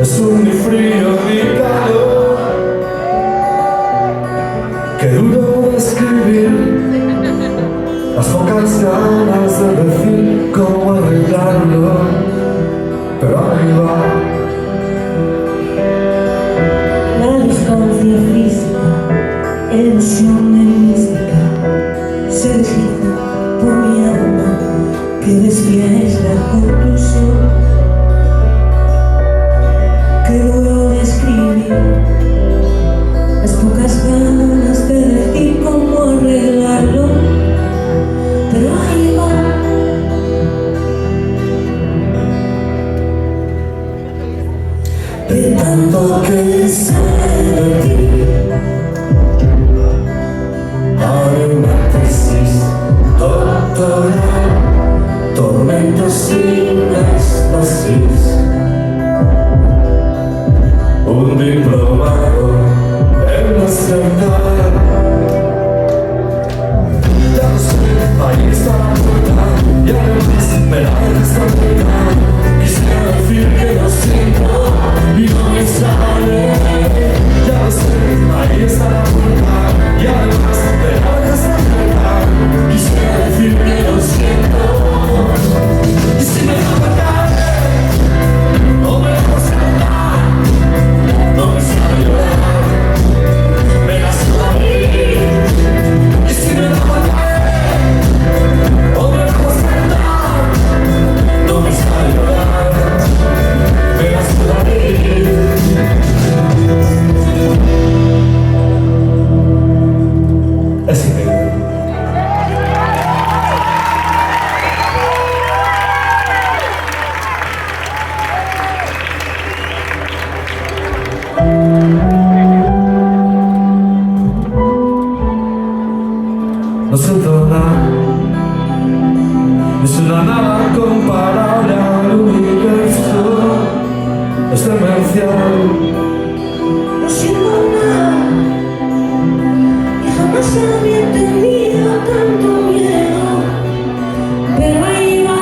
Es un ni frío ni calor. Qué duro describir las pocas ganas de decir cómo arreglarlo, pero ahí va. La distancia física, ilusión de mística, se desliza por mi alma, que decía es la conclusión. Qué duro describir las pocas ganas de decir cómo arreglarlo, pero ahí va. De tanto que sé de ti, haré una tesis doctoral, tormentos sin éxtasis, un diplomado en la cerca. Ya lo sé, ahí está la puerta, y además me la dejas tranquila. Quisiera decir que lo siento y no me sale. Ya lo sé, ahí está la puerta, y además me la dejas tranquila. Quisiera decir que lo siento. Y si me da verdad, no me dejas cantar, no me sabe llorar, me la suda a mí. Y si me da verdad, no me dejas cantar, no me sabe llorar, me la suda a mí. Es increíble. No siento nada, es una nada comparable al universo, es demencial. No siento nada y jamás había tenido tanto miedo, pero ahí va.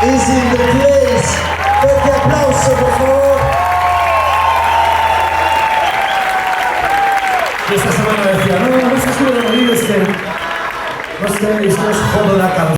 Is in the place. Fuerte aplauso, por favor. Y esta semana decía, no, no es que estuve dormido, es que no sé, es que os jodo la cabeza.